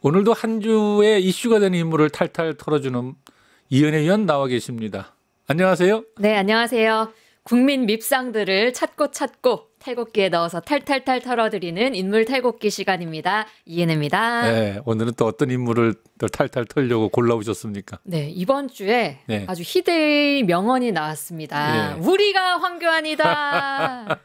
오늘도 한 주의 이슈가 되는 인물을 탈탈 털어주는 이은혜 위원 나와 계십니다. 안녕하세요. 네, 안녕하세요. 국민 밉상들을 찾고 탈곡기에 넣어서 탈탈탈 털어드리는 인물 탈곡기 시간입니다. 이은혜입니다. 네, 오늘은 또 어떤 인물을 또 탈탈 털려고 골라오셨습니까? 네, 이번 주에 아주 희대의 명언이 나왔습니다. 우리가 황교안이다.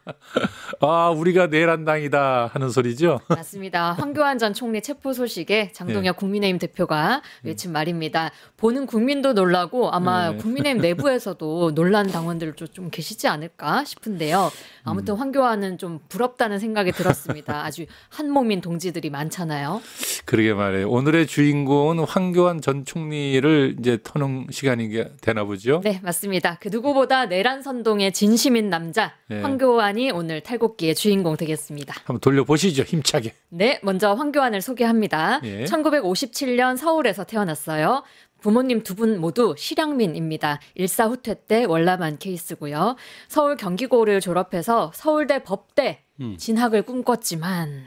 아, 우리가 내란당이다 하는 소리죠? 맞습니다. 황교안 전 총리 체포 소식에 장동혁 국민의힘 대표가 외친 말입니다. 보는 국민도 놀라고 아마 국민의힘 내부에서도 놀란 당원들 좀 계시지 않을까 싶은데요. 아무튼 황교안은 좀 부럽다는 생각이 들었습니다. 아주 한 몸인 동지들이 많잖아요. 그러게 말이에요. 오늘의 주인공은 황교안 전 총리를 이제 터는 시간이 되나 보죠? 네, 맞습니다. 그 누구보다 내란 선동의 진심인 남자 황교안이 오늘 탈곡기의 주인공 되겠습니다. 한번 돌려보시죠. 힘차게. 네, 먼저 황교안을 소개합니다. 1957년 서울에서 태어났어요. 부모님 두 분 모두 실향민입니다. 일사후퇴 때 월남한 케이스고요. 서울 경기고를 졸업해서 서울대 법대 진학을 꿈꿨지만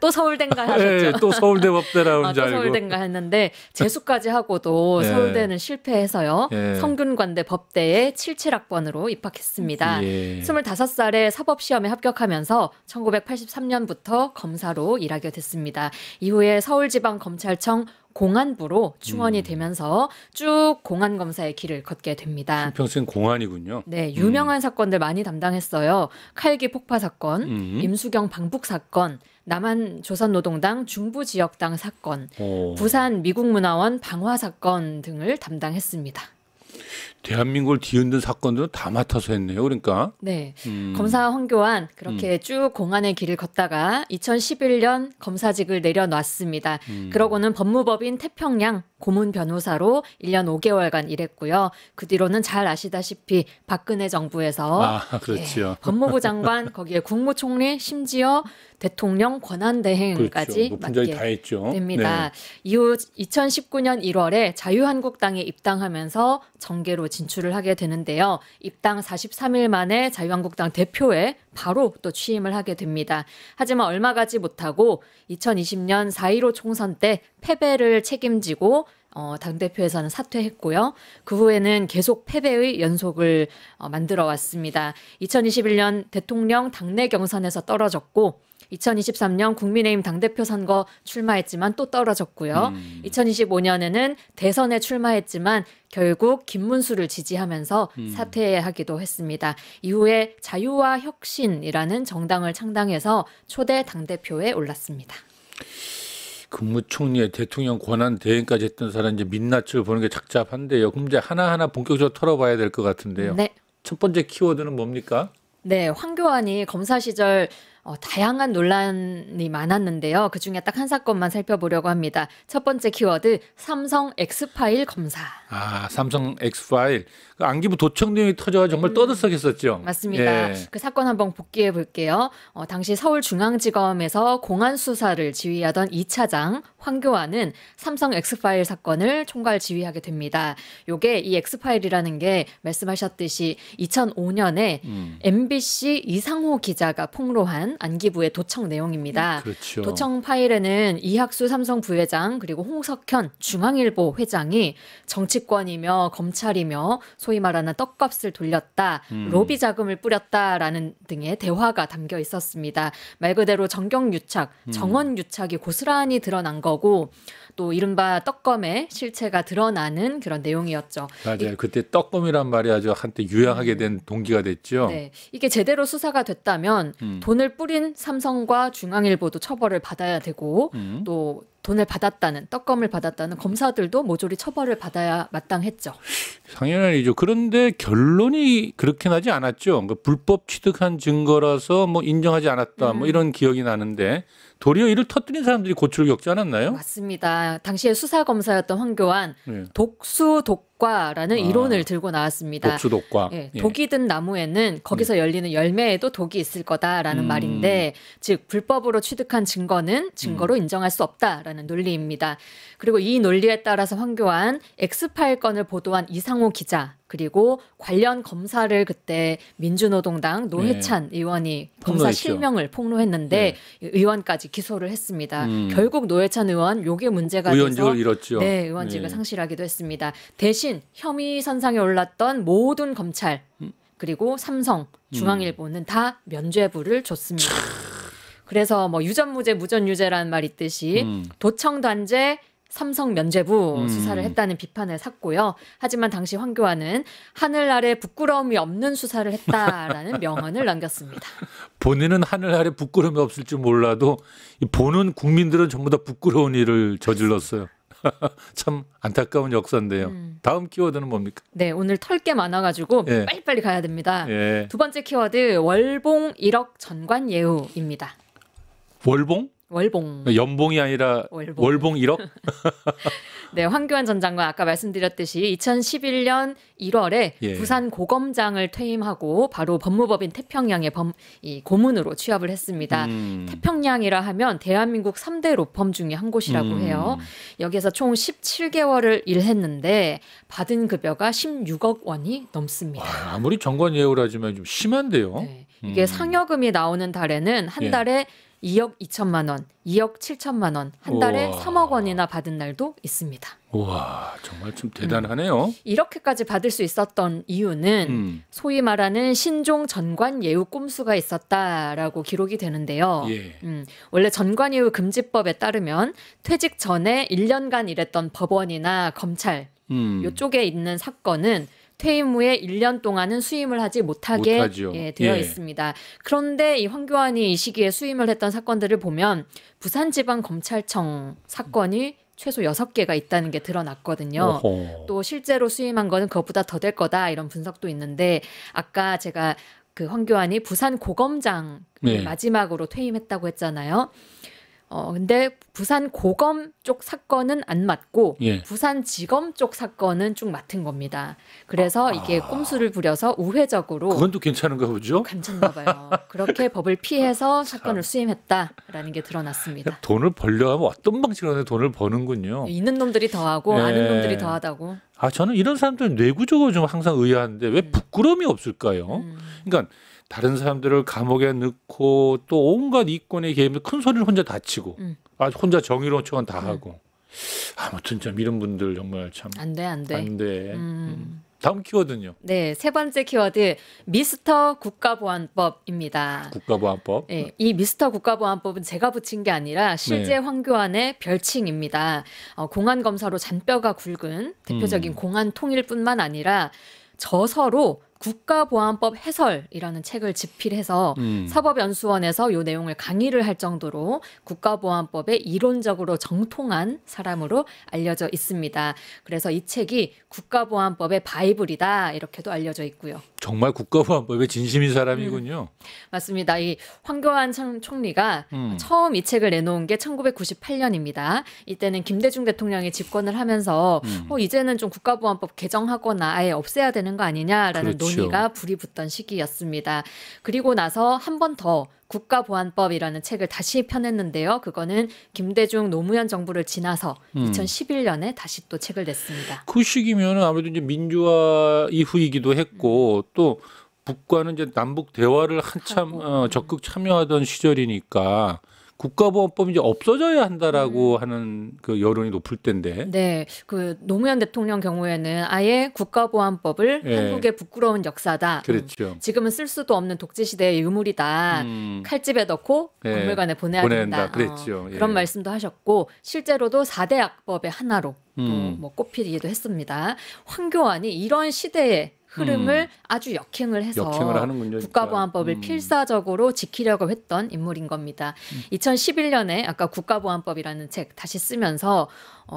또 서울대인가 하셨죠? 네, 또 서울대 법대라는 줄 또 알고. 서울대인가 했는데 재수까지 하고도 서울대는 실패해서요. 성균관대 법대에 77학번으로 입학했습니다. 25살에 사법시험에 합격하면서 1983년부터 검사로 일하게 됐습니다. 이후에 서울지방검찰청 공안부로 충원이 되면서 쭉 공안검사의 길을 걷게 됩니다. 평생 공안이군요. 네, 유명한 사건들 많이 담당했어요. 칼기 폭파 사건, 임수경 방북 사건, 남한 조선노동당 중부지역당 사건, 부산 미국문화원 방화 사건 등을 담당했습니다. 대한민국을 뒤흔든 사건들은 다 맡아서 했네요. 그러니까. 네. 검사 황교안 그렇게 쭉 공안의 길을 걷다가 2011년 검사직을 내려놨습니다. 그러고는 법무법인 태평양 고문 변호사로 1년 5개월간 일했고요. 그 뒤로는 잘 아시다시피 박근혜 정부에서 그렇죠. 법무부 장관 거기에 국무총리 심지어 대통령 권한대행까지 맡게 다 했죠. 됩니다. 이후 2019년 1월에 자유한국당에 입당하면서 정계로 진출을 하게 되는데요. 입당 43일 만에 자유한국당 대표에 바로 또 취임을 하게 됩니다. 하지만 얼마 가지 못하고 2020년 4.15 총선 때 패배를 책임지고 당대표에서는 사퇴했고요. 그 후에는 계속 패배의 연속을 만들어 왔습니다. 2021년 대통령 당내 경선에서 떨어졌고 2023년 국민의힘 당대표 선거 출마했지만 또 떨어졌고요. 2025년에는 대선에 출마했지만 결국 김문수를 지지하면서 사퇴하기도 했습니다. 이후에 자유와 혁신이라는 정당을 창당해서 초대 당대표에 올랐습니다. 국무총리의 대통령 권한 대행까지 했던 사람 이제 민낯을 보는 게 착잡한데요. 그럼 이제 하나하나 본격적으로 털어봐야 될 것 같은데요. 네. 첫 번째 키워드는 뭡니까? 네, 황교안이 검사 시절 다양한 논란이 많았는데요. 그중에 딱 한 사건만 살펴보려고 합니다. 첫 번째 키워드 삼성 엑스파일 검사. 삼성 엑스파일. 그 안기부 도청 내용이 터져 정말 떠들썩했었죠. 맞습니다. 그 사건 한번 복기해 볼게요. 당시 서울중앙지검에서 공안수사를 지휘하던 2차장 황교안은 삼성 엑스파일 사건을 총괄 지휘하게 됩니다. 요게 이 엑스파일이라는 게 말씀하셨듯이 2005년에 MBC 이상호 기자가 폭로한 안기부의 도청 내용입니다. 그렇죠. 도청 파일에는 이학수 삼성 부회장 그리고 홍석현 중앙일보 회장이 정치권이며 검찰이며 소위 말하는 떡값을 돌렸다, 로비 자금을 뿌렸다라는 등의 대화가 담겨 있었습니다. 말 그대로 정경유착, 정원유착이 고스란히 드러난 거고 또 이른바 떡검의 실체가 드러나는 그런 내용이었죠. 맞아요. 그때 떡검이란 말이 아주 한때 유행하게 된 동기가 됐죠. 네, 이게 제대로 수사가 됐다면 돈을 뿌린 삼성과 중앙일보도 처벌을 받아야 되고 또 돈을 받았다는 떡검을 받았다는 검사들도 모조리 처벌을 받아야 마땅했죠. 당연하죠. 그런데 결론이 그렇게 나지 않았죠. 그러니까 불법 취득한 증거라서 뭐 인정하지 않았다. 뭐 이런 기억이 나는데 도리어 이를 터뜨린 사람들이 고초를 겪지 않았나요? 맞습니다. 당시에 수사검사였던 황교안 독수독과라는 이론을 들고 나왔습니다. 독수독과. 독이 든 나무에는 거기서 열리는 열매에도 독이 있을 거다라는 말인데 즉 불법으로 취득한 증거는 증거로 인정할 수 없다라는 논리입니다. 그리고 이 논리에 따라서 황교안 엑스파일 건을 보도한 이상호 기자 그리고 관련 검사를 그때 민주노동당 노회찬 의원이 검사 폭로했죠. 실명을 폭로했는데 의원까지 기소를 했습니다. 결국 노회찬 의원 요게 문제가 의원직을 돼서 잃었죠. 네, 의원직을 상실하기도 했습니다. 대신 혐의 선상에 올랐던 모든 검찰 그리고 삼성, 중앙일보는 다 면죄부를 줬습니다. 그래서 뭐 유전무죄, 무전유죄라는 말 있듯이 도청단죄, 삼성 면죄부 수사를 했다는 비판을 샀고요. 하지만 당시 황교안은 하늘 아래 부끄러움이 없는 수사를 했다라는 명언을 남겼습니다. 본인은 하늘 아래 부끄러움이 없을 줄 몰라도 이 보는 국민들은 전부 다 부끄러운 일을 저질렀어요. 참 안타까운 역사인데요. 다음 키워드는 뭡니까? 네, 오늘 털 게 많아가지고 예. 빨리빨리 가야 됩니다. 예. 두 번째 키워드 월봉 1억 전관 예우입니다. 월봉? 월봉. 연봉이 아니라 월봉. 월봉 1억? 네, 황교안 전 장관 아까 말씀드렸듯이 2011년 1월에 예. 부산 고검장을 퇴임하고 바로 법무법인 태평양의 이 고문으로 취업을 했습니다. 태평양이라 하면 대한민국 3대 로펌 중에 한 곳이라고 해요. 여기서 총 17개월을 일했는데 받은 급여가 16억 원이 넘습니다. 와, 아무리 정관 예우라지만 좀 심한데요. 네, 이게 상여금이 나오는 달에는 한 예. 달에 2억 2천만 원, 2억 7천만 원, 한 달에 우와. 3억 원이나 받은 날도 있습니다. 와, 정말 좀 대단하네요. 이렇게까지 받을 수 있었던 이유는 소위 말하는 신종 전관 예우 꼼수가 있었다라고 기록이 되는데요. 예. 원래 전관 예우 금지법에 따르면 퇴직 전에 1년간 일했던 법원이나 검찰 이쪽에 있는 사건은 퇴임 후에 1년 동안은 수임을 하지 못하게 못하죠. 되어 예. 있습니다. 그런데 이 황교안이 이 시기에 수임을 했던 사건들을 보면 부산지방검찰청 사건이 최소 6개가 있다는 게 드러났거든요. 어허. 또 실제로 수임한 거는 그것보다 더 될 거다 이런 분석도 있는데 아까 제가 그 황교안이 부산 고검장 네. 마지막으로 퇴임했다고 했잖아요. 근데 부산 고검 쪽 사건은 안 맡고 예. 부산지검 쪽 사건은 쭉 맡은 겁니다. 그래서 이게 꼼수를 부려서 우회적으로 그건 또 괜찮은가 보죠? 괜찮나 봐요. 그렇게 법을 피해서 사건을 수임했다라는 게 드러났습니다. 돈을 벌려면 어떤 방식으로 돈을 버는군요. 있는 놈들이 더하고 예. 아는 놈들이 더하다고. 아, 저는 이런 사람들 뇌구조가 좀 항상 의아한데 왜 부끄러움이 없을까요? 그러니까 다른 사람들을 감옥에 넣고 또 온갖 이권에 개입해서 큰 소리를 혼자 다치고 혼자 정의로운 척은 다 하고 아무튼 참 이런 분들 정말 참 안 돼, 안 돼. 안 돼. 다음 키워드는요. 네, 세 번째 키워드 미스터 국가보안법입니다. 국가보안법. 네, 이 미스터 국가보안법은 제가 붙인 게 아니라 실제 네. 황교안의 별칭입니다. 공안검사로 잔뼈가 굵은 대표적인 공안 통일뿐만 아니라 저서로 국가보안법 해설이라는 책을 집필해서 사법연수원에서 이 내용을 강의를 할 정도로 국가보안법에 이론적으로 정통한 사람으로 알려져 있습니다. 그래서 이 책이 국가보안법의 바이블이다 이렇게도 알려져 있고요. 정말 국가보안법에 진심인 사람이군요. 맞습니다. 이 황교안 총리가 처음 이 책을 내놓은 게 1998년입니다. 이때는 김대중 대통령이 집권을 하면서 이제는 좀 국가보안법 개정하거나 아예 없애야 되는 거 아니냐라는 그렇죠. 논의가 불이 붙던 시기였습니다. 그리고 나서 한 번 더 국가보안법이라는 책을 다시 펴냈는데요. 그거는 김대중 노무현 정부를 지나서 2011년에 다시 또 책을 냈습니다. 그 시기면 아무래도 이제 민주화 이후이기도 했고 또 북과는 이제 남북 대화를 한참 적극 참여하던 시절이니까 국가보안법이 이제 없어져야 한다라고 하는 그 여론이 높을 텐데. 네, 그 노무현 대통령 경우에는 아예 국가보안법을 예. 한국의 부끄러운 역사다. 그렇죠. 지금은 쓸 수도 없는 독재 시대의 유물이다. 칼집에 넣고 예. 박물관에 보내야 보내야 된다. 된다. 그랬죠. 예. 그런 말씀도 하셨고 실제로도 4대 악법의 하나로 또 뭐 꼽히기도 했습니다. 황교안이 이런 시대의 흐름을 아주 역행을 해서 역행을 하는군요, 진짜. 국가보안법을 필사적으로 지키려고 했던 인물인 겁니다. 2011년에 아까 국가보안법이라는 책 다시 쓰면서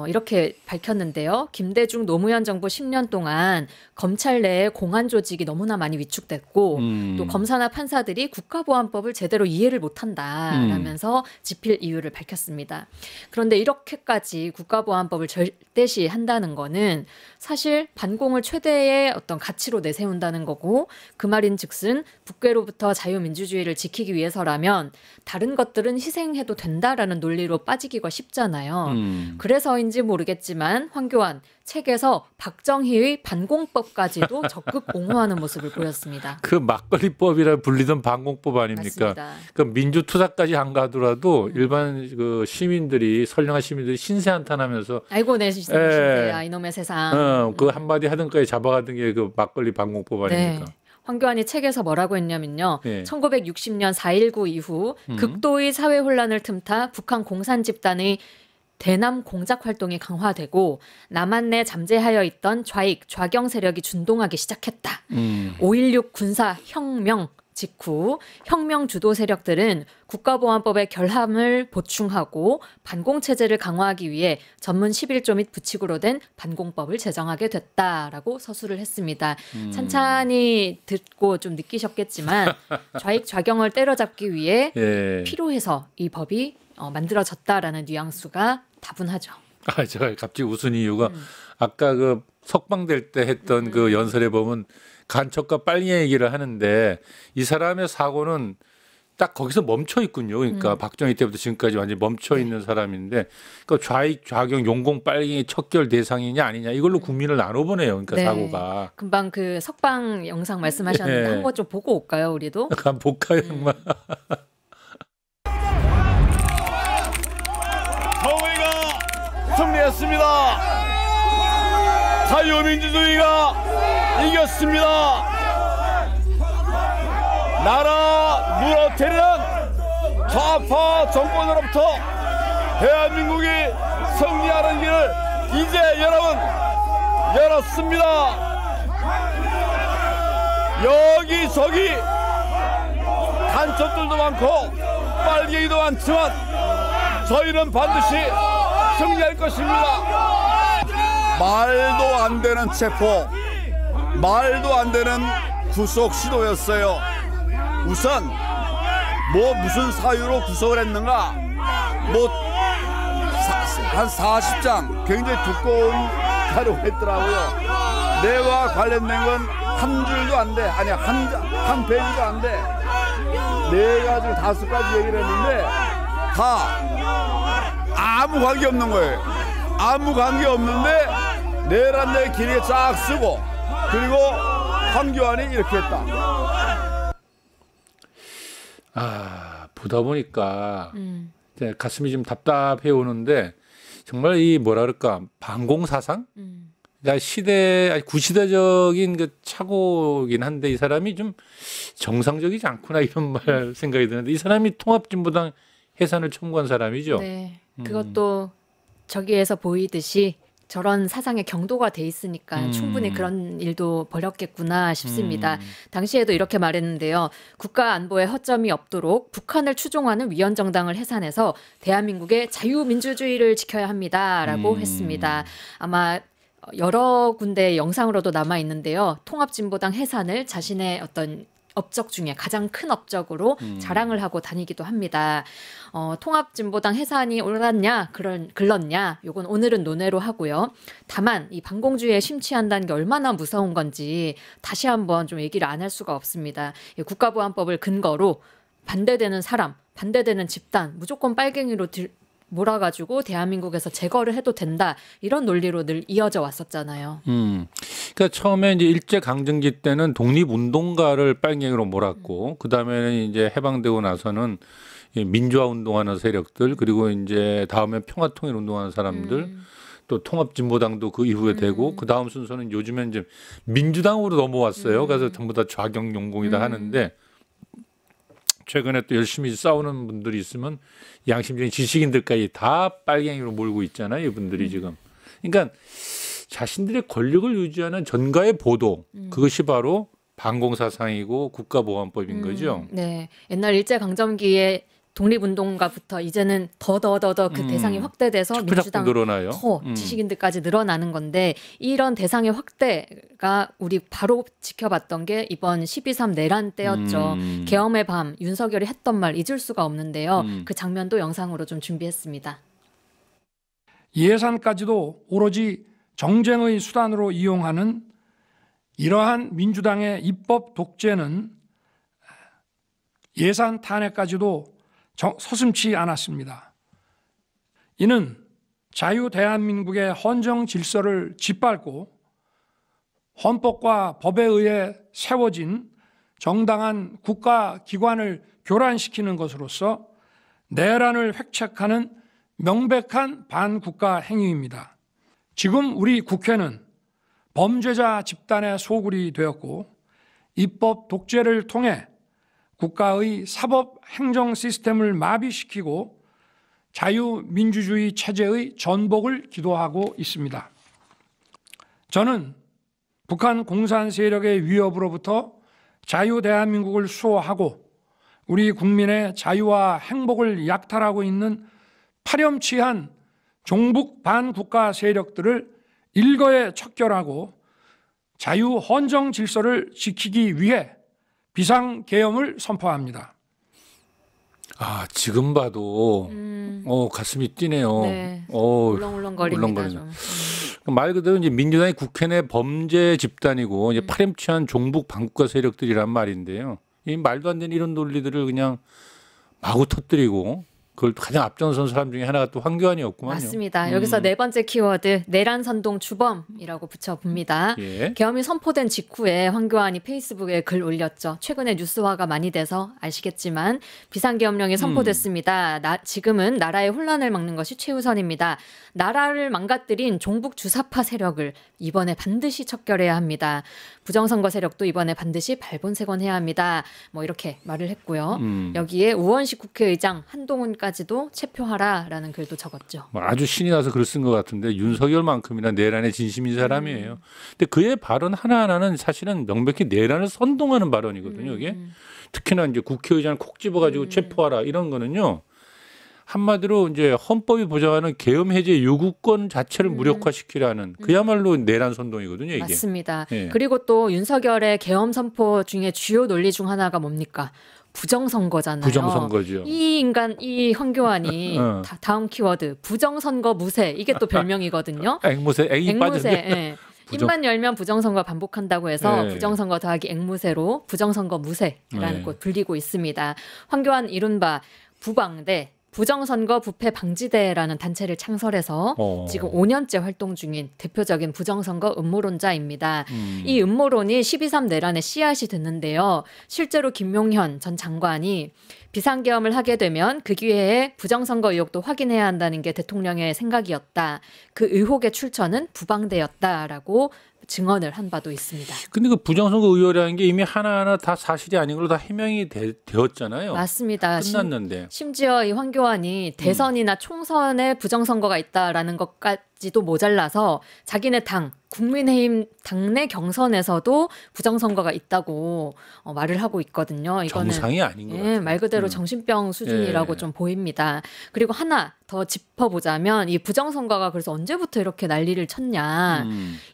이렇게 밝혔는데요. 김대중 노무현 정부 10년 동안 검찰 내에 공안 조직이 너무나 많이 위축됐고 또 검사나 판사들이 국가보안법을 제대로 이해를 못한다라면서 집필 이유를 밝혔습니다. 그런데 이렇게까지 국가보안법을 절대시한다는 거는 사실 반공을 최대의 어떤 가치 가치로 내세운다는 거고 그 말인즉슨 북괴로부터 자유민주주의를 지키기 위해서라면 다른 것들은 희생해도 된다라는 논리로 빠지기가 쉽잖아요. 그래서인지 모르겠지만 황교안 책에서 박정희의 반공법까지도 적극 옹호하는 모습을 보였습니다. 그 막걸리법이라 불리던 반공법 아닙니까? 맞습니다. 그 민주투사까지 안 가더라도 일반 그 시민들이 선량한 시민들이 신세한탄하면서 아이고 내 신세야 이놈의 세상. 그 한마디 하던가에 잡아가던 게 그 막걸리 반공법 아닙니까? 네. 황교안이 책에서 뭐라고 했냐면요. 네. 1960년 4.19 이후 극도의 사회 혼란을 틈타 북한 공산 집단의 대남 공작 활동이 강화되고 남한 내 잠재하여 있던 좌익, 좌경 세력이 준동하기 시작했다. 5.16 군사 혁명 직후 혁명 주도 세력들은 국가보안법의 결함을 보충하고 반공체제를 강화하기 위해 전문 11조 및 부칙으로 된 반공법을 제정하게 됐다라고 서술을 했습니다. 찬찬히 듣고 좀 느끼셨겠지만 좌익, 좌경을 때려잡기 위해 필요해서 이 법이 만들어졌다라는 뉘앙스가 다분하죠. 제가 갑자기 웃은 이유가 아까 그 석방될 때 했던 그 연설에 보면 간첩과 빨갱이 얘기를 하는데 이 사람의 사고는 딱 거기서 멈춰 있군요. 그러니까 박정희 때부터 지금까지 완전히 멈춰 있는 사람인데 그 좌익, 좌경, 용공, 빨갱이 척결 대상이냐 아니냐 이걸로 국민을 나눠보네요. 그러니까 사고가. 금방 그 석방 영상 말씀하셨는데 한번 좀 보고 올까요, 우리도? 한번 볼까요, 정말? 정의가 승리했습니다. 자유민주주의가 이겼습니다. 나라 무너뜨리는 좌파 정권으로부터 대한민국이 승리하는 길을 이제 여러분 열었습니다. 여기저기 간첩들도 많고 빨갱이도 많지만 저희는 반드시 승리할 것입니다. 말도 안 되는 체포, 말도 안 되는 구속 시도였어요. 우선 무슨 사유로 구속을 했는가? 한 40장 굉장히 두꺼운 자료가 있더라고요. 내와 관련된 건 한 줄도 안 돼. 아니 한 페이지도 안 돼. 4가지 5가지 얘기를 했는데 다 아무 관계 없는 거예요. 아무 관계 없는데 내란내 길게 쫙 쓰고 그리고 황교안이 이렇게 했다. 보다 보니까 가슴이 좀 답답해 오는데 정말 이 뭐라 그럴까 반공사상? 구시대적인 그 착오긴 한데 이 사람이 좀 정상적이지 않구나 이런 말 생각이 드는데 이 사람이 통합진보당 해산을 청구한 사람이죠. 네, 그것도 저기에서 보이듯이 저런 사상의 경도가 돼 있으니까 충분히 그런 일도 벌였겠구나 싶습니다. 당시에도 이렇게 말했는데요. 국가 안보에 허점이 없도록 북한을 추종하는 위헌정당을 해산해서 대한민국의 자유민주주의를 지켜야 합니다라고 했습니다. 아마 여러 군데 영상으로도 남아 있는데요. 통합진보당 해산을 자신의 어떤 업적 중에 가장 큰 업적으로 자랑을 하고 다니기도 합니다. 통합진보당 해산이 옳았냐 글렀냐 요건 오늘은 논외로 하고요. 다만 이 반공주의에 심취한다는 게 얼마나 무서운 건지 다시 한번 좀 얘기를 안 할 수가 없습니다. 국가보안법을 근거로 반대되는 사람, 반대되는 집단 무조건 빨갱이로 몰아가지고 대한민국에서 제거를 해도 된다 이런 논리로 늘 이어져 왔었잖아요. 그러니까 처음에 이제 일제 강점기 때는 독립운동가를 빨갱이로 몰았고 그 다음에는 이제 해방되고 나서는 민주화 운동하는 세력들 그리고 이제 다음에 평화통일 운동하는 사람들 또 통합진보당도 그 이후에 되고 그 다음 순서는 요즘엔 이제 민주당으로 넘어왔어요. 그래서 전부 다 좌경 용공이다 하는데. 최근에 또 열심히 싸우는 분들이 있으면 양심적인 지식인들까지 다 빨갱이로 몰고 있잖아요. 이분들이 지금. 그러니까 자신들의 권력을 유지하는 전가의 보도 그것이 바로 반공사상이고 국가보안법인 거죠. 네, 옛날 일제강점기에 독립운동가부터 이제는 더 그 대상이 확대돼서 민주당 늘어나요. 더 지식인들까지 늘어나는 건데 이런 대상의 확대가 우리 바로 지켜봤던 게 이번 12.3 내란 때였죠. 계엄의 밤 윤석열이 했던 말 잊을 수가 없는데요. 그 장면도 영상으로 좀 준비했습니다. 예산까지도 오로지 정쟁의 수단으로 이용하는 이러한 민주당의 입법 독재는 예산 탄핵까지도 서슴지 않았습니다. 이는 자유 대한민국의 헌정 질서를 짓밟고 헌법과 법에 의해 세워진 정당한 국가기관을 교란시키는 것으로서 내란을 획책하는 명백한 반국가 행위입니다. 지금 우리 국회는 범죄자 집단의 소굴이 되었고 입법 독재를 통해 국가의 사법 행정 시스템을 마비시키고 자유민주주의 체제의 전복을 기도하고 있습니다. 저는 북한 공산 세력의 위협으로부터 자유 대한민국을 수호하고 우리 국민의 자유와 행복을 약탈하고 있는 파렴치한 종북 반국가 세력들을 일거에 척결하고 자유 헌정 질서를 지키기 위해 비상계엄을 선포합니다. 아, 지금 봐도 가슴이 뛰네요. 네. 울렁울렁거립니다. 좀. 말 그대로 이제 민주당이 국회 내 범죄 집단이고 이제 파렴치한 종북 반국가 세력들이란 말인데요. 이 말도 안 되는 이런 논리들을 그냥 마구 터뜨리고 그걸 가장 앞장선 사람 중에 하나가 또 황교안이었구만요. 맞습니다. 여기서 네 번째 키워드 내란 선동 주범이라고 붙여봅니다. 예. 계엄이 선포된 직후에 황교안이 페이스북에 글 올렸죠. 최근에 뉴스화가 많이 돼서 아시겠지만 비상계엄령이 선포됐습니다. 지금은 나라의 혼란을 막는 것이 최우선입니다. 나라를 망가뜨린 종북 주사파 세력을 이번에 반드시 척결해야 합니다. 부정선거 세력도 이번에 반드시 발본색원해야 합니다. 뭐 이렇게 말을 했고요. 여기에 우원식 국회의장 한동훈까지도 체포하라라는 글도 적었죠. 아주 신이 나서 글 쓴 것 같은데 윤석열만큼이나 내란에 진심인 사람이에요. 근데 그의 발언 하나하나는 사실은 명백히 내란을 선동하는 발언이거든요. 이게 특히나 이제 국회의장을 콕 집어가지고 체포하라 이런 거는요. 한마디로 이제 헌법이 보장하는 계엄 해제 요구권 자체를 무력화시키라는 그야말로 내란 선동이거든요. 이게. 맞습니다. 예. 그리고 또 윤석열의 계엄 선포 중에 주요 논리 중 하나가 뭡니까? 부정선거잖아요. 부정선거죠. 이 황교안이 다음 키워드 부정선거 무쇠 이게 또 별명이거든요. 앵무새 앵이 빠졌네. 예. 입만 열면 부정선거 반복한다고 해서 네. 부정선거 더하기 앵무새로 부정선거 무쇠라는 네. 곳 불리고 있습니다. 황교안 이른바 부방대 부정선거 부패 방지대라는 단체를 창설해서 지금 5년째 활동 중인 대표적인 부정선거 음모론자입니다. 이 음모론이 12.3 내란의 씨앗이 됐는데요. 실제로 김용현 전 장관이 비상계엄을 하게 되면 그 기회에 부정선거 의혹도 확인해야 한다는 게 대통령의 생각이었다. 그 의혹의 출처는 부방대였다라고 증언을 한 바도 있습니다. 근데 그 부정선거 의혹이라는 게 이미 하나하나 다 사실이 아닌 걸로 다 해명이 되었잖아요. 맞습니다. 끝났는데. 심지어 이 황교안이 대선이나 총선에 부정선거가 있다라는 것까지도 모자라서 자기네 당 국민의힘 당내 경선에서도 부정선거가 있다고 말을 하고 있거든요. 이거는 정상이 아닌 것 같아요. 말 그대로 정신병 수준이라고 좀 보입니다. 그리고 하나 더 짚어보자면 이 부정선거가 그래서 언제부터 이렇게 난리를 쳤냐.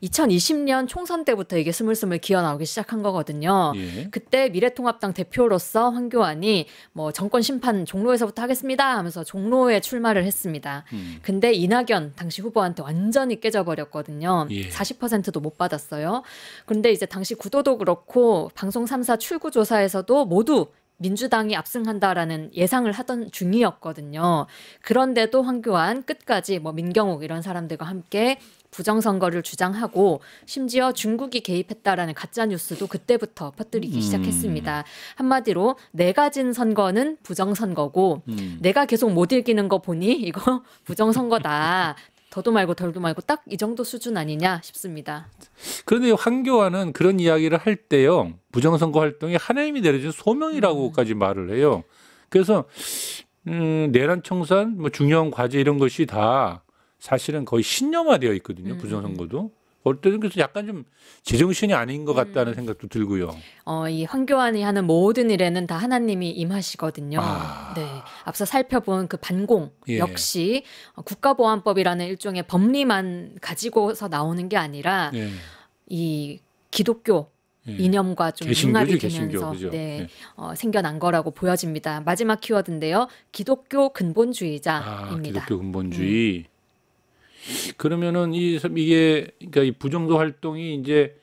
2020년 총선 때부터 이게 스물스물 기어나오기 시작한 거거든요. 예. 그때 미래통합당 대표로서 황교안이 뭐 정권 심판 종로에서부터 하겠습니다 하면서 종로에 출마를 했습니다. 근데 이낙연 당시 후보한테 완전히 깨져버렸거든요. 예. 40%도 못 받았어요. 그런데 이제 당시 구도도 그렇고 방송 3사 출구조사에서도 모두 민주당이 압승한다라는 예상을 하던 중이었거든요. 그런데도 황교안 끝까지 뭐 민경욱 이런 사람들과 함께 부정선거를 주장하고 심지어 중국이 개입했다라는 가짜뉴스도 그때부터 퍼뜨리기 시작했습니다. 한마디로 내가 진 선거는 부정선거고 내가 계속 못 이기는 거 보니 이거 부정선거다. 더도 말고 덜도 말고 딱 이 정도 수준 아니냐 싶습니다. 그런데 황교안은 그런 이야기를 할 때요. 부정선거 활동이 하나님이 내려준 소명이라고까지 말을 해요. 그래서 내란 청산, 뭐 중요한 과제 이런 것이 다 사실은 거의 신념화되어 있거든요. 부정선거도. 어쨌든 그래서 약간 좀 제정신이 아닌 것 같다는 생각도 들고요. 이 황교안이 하는 모든 일에는 다 하나님이 임하시거든요. 네, 앞서 살펴본 그 반공 예. 역시 국가보안법이라는 일종의 법리만 가지고서 나오는 게 아니라 예. 이 기독교 예. 이념과 좀 개신교죠, 융합이 개신교, 되면서 그죠? 네, 생겨난 거라고 보여집니다. 마지막 키워드인데요. 기독교 근본주의자입니다. 기독교 근본주의. 그러면은 이게 그러니까 이 부정도 활동이 이제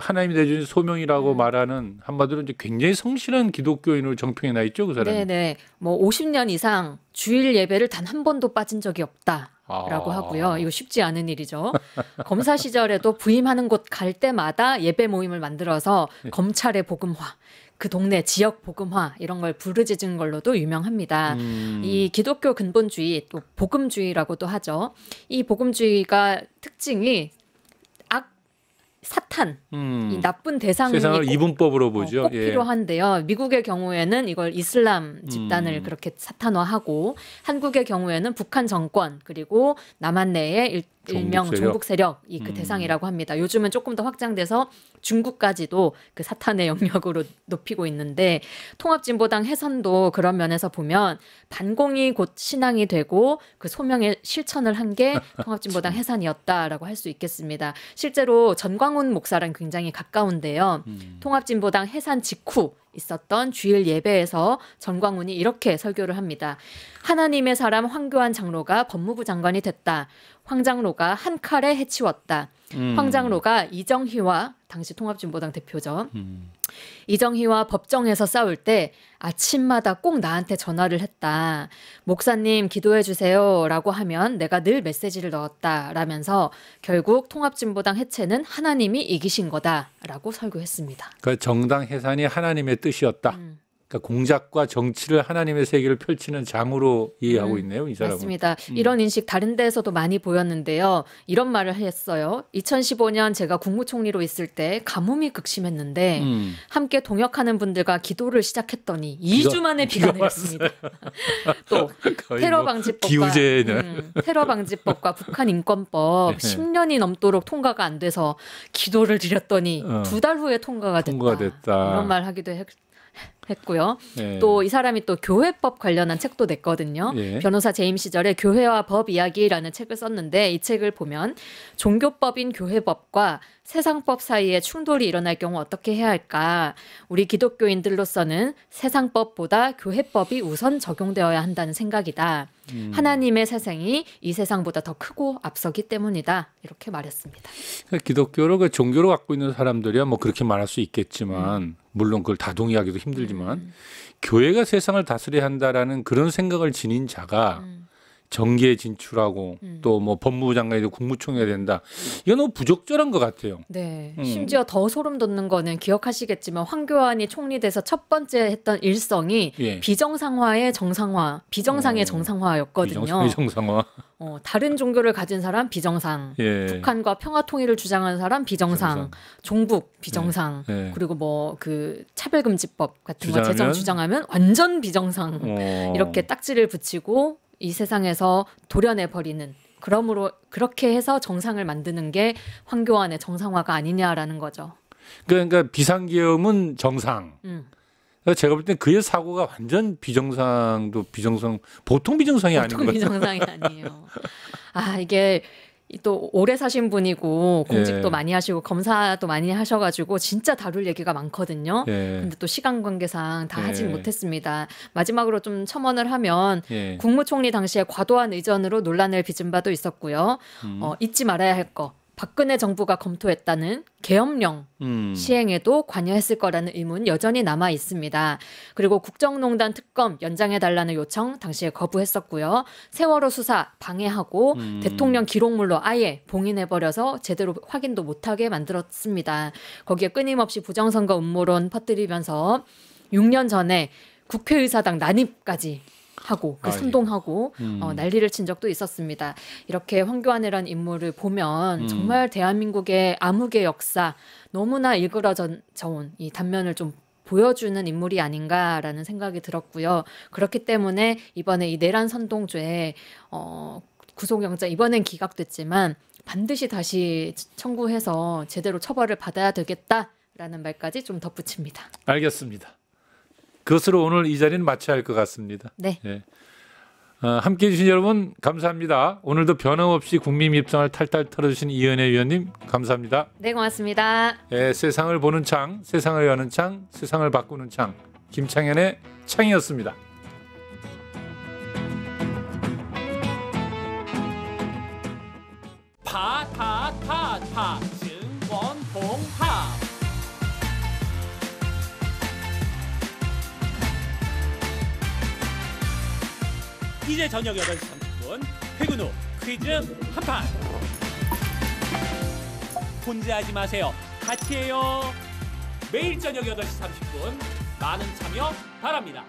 하나님이 내준 소명이라고 말하는 한마디로 이제 굉장히 성실한 기독교인으로 정평에 나 있죠, 그 사람이. 네네. 뭐 50년 이상 주일 예배를 단 한 번도 빠진 적이 없다. 라고 하고요. 이거 쉽지 않은 일이죠. 검사 시절에도 부임하는 곳 갈 때마다 예배 모임을 만들어서 검찰의 복음화, 그 동네 지역 복음화 이런 걸 부르짖은 걸로도 유명합니다. 이 기독교 근본주의 또 복음주의라고도 하죠. 이 복음주의가 특징이 사탄, 이 나쁜 대상이 세상을 이분법으로 보죠. 꼭 필요한데요. 미국의 경우에는 이걸 이슬람 집단을 그렇게 사탄화하고 한국의 경우에는 북한 정권 그리고 남한 내의 일명 종북 세력이 그 대상이라고 합니다. 요즘은 조금 더 확장돼서 중국까지도 그 사탄의 영역으로 높이고 있는데 통합진보당 해산도 그런 면에서 보면 반공이 곧 신앙이 되고 그 소명의 실천을 한 게 통합진보당 해산이었다라고 할 수 있겠습니다. 실제로 전광훈 목사랑 굉장히 가까운데요. 통합진보당 해산 직후 있었던 주일 예배에서 전광훈이 이렇게 설교를 합니다. 하나님의 사람 황교안 장로가 법무부 장관이 됐다. 황 장로가 한 칼에 해치웠다. 황 장로가 이정희와 당시 통합진보당 대표죠. 이정희와 법정에서 싸울 때 아침마다 꼭 나한테 전화를 했다. 목사님 기도해 주세요 라고 하면 내가 늘 메시지를 넣었다 라면서 결국 통합진보당 해체는 하나님이 이기신 거다라고 설교했습니다. 그러니까 정당 해산이 하나님의 뜻이었다. 그러니까 공작과 정치를 하나님의 세계를 펼치는 장으로 이해하고 있네요. 이 사람은. 맞습니다. 이런 인식 다른 데에서도 많이 보였는데요. 이런 말을 했어요. 2015년 제가 국무총리로 있을 때 가뭄이 극심했는데 함께 동역하는 분들과 기도를 시작했더니 2주 만에 비가 내렸습니다. 또 테러 방지법과 테러 방지법과 북한 인권법 10년이 넘도록 통과가 안 돼서 기도를 드렸더니 2달 후에 통과가 됐다. 이런 말 하기도 했고요. 또 이 사람이 또 교회법 관련한 책도 냈거든요. 변호사 재임 시절에 교회와 법 이야기라는 책을 썼는데 이 책을 보면 종교법인 교회법과 세상법 사이에 충돌이 일어날 경우 어떻게 해야 할까? 우리 기독교인들로서는 세상법보다 교회법이 우선 적용되어야 한다는 생각이다. 하나님의 세상이 이 세상보다 더 크고 앞서기 때문이다. 이렇게 말했습니다. 기독교를 그 종교로 갖고 있는 사람들이야 뭐 그렇게 말할 수 있겠지만 물론 그걸 다 동의하기도 힘들지만 교회가 세상을 다스려야 한다라는 그런 생각을 지닌 자가 정계에 진출하고 또 뭐 법무부 장관이도 국무총리가 된다. 이건 너무 부적절한 것 같아요. 네. 심지어 더 소름 돋는 거는 기억하시겠지만 황교안이 총리돼서 첫 번째 했던 일성이 비정상화의 정상화, 비정상의 정상화였거든요. 비정상의 정상화. 다른 종교를 가진 사람 비정상, 북한과 평화 통일을 주장하는 사람 비정상, 종북 비정상, 그리고 뭐 그 차별금지법 같은 거 제정 주장하면 완전 비정상 이렇게 딱지를 붙이고 이 세상에서 도려내 버리는. 그러므로 그렇게 해서 정상을 만드는 게 황교안의 정상화가 아니냐라는 거죠. 그러니까 비상계엄은 정상. 제가 볼 때 그의 사고가 완전 비정상도 비정상 보통 비정상이 아닌 것 같아요. 비정상이 아니에요. 아 이게 또 오래 사신 분이고 공직도 많이 하시고 검사도 많이 하셔가지고 진짜 다룰 얘기가 많거든요. 근데 또 시간 관계상 다 하진 못했습니다. 마지막으로 좀 첨언을 하면 국무총리 당시에 과도한 의전으로 논란을 빚은 바도 있었고요. 잊지 말아야 할 거. 박근혜 정부가 검토했다는 계엄령 시행에도 관여했을 거라는 의문 여전히 남아 있습니다. 그리고 국정농단 특검 연장해달라는 요청 당시에 거부했었고요. 세월호 수사 방해하고 대통령 기록물로 아예 봉인해버려서 제대로 확인도 못하게 만들었습니다. 거기에 끊임없이 부정선거 음모론 퍼뜨리면서 6년 전에 국회의사당 난입까지 하고 그 선동하고 난리를 친 적도 있었습니다. 이렇게 황교안이라는 인물을 보면 정말 대한민국의 암흑의 역사 너무나 일그러져 온 이 단면을 좀 보여주는 인물이 아닌가라는 생각이 들었고요. 그렇기 때문에 이번에 이 내란 선동죄 구속영장 이번엔 기각됐지만 반드시 다시 청구해서 제대로 처벌을 받아야 되겠다라는 말까지 좀 덧붙입니다. 알겠습니다. 그것으로 오늘 이 자리는 마쳐야 할 것 같습니다. 네. 함께해 주신 여러분 감사합니다. 오늘도 변함없이 국민 입장을 탈탈 털어주신 이은혜 위원님 감사합니다. 네, 고맙습니다. 세상을 보는 창, 세상을 여는 창, 세상을 바꾸는 창 김창현의 창이었습니다. 파 증권봉합 이제 저녁 8시 30분 퇴근 후 퀴즈 한판. 혼자 하지 마세요. 같이 해요. 매일 저녁 8시 30분 많은 참여 바랍니다.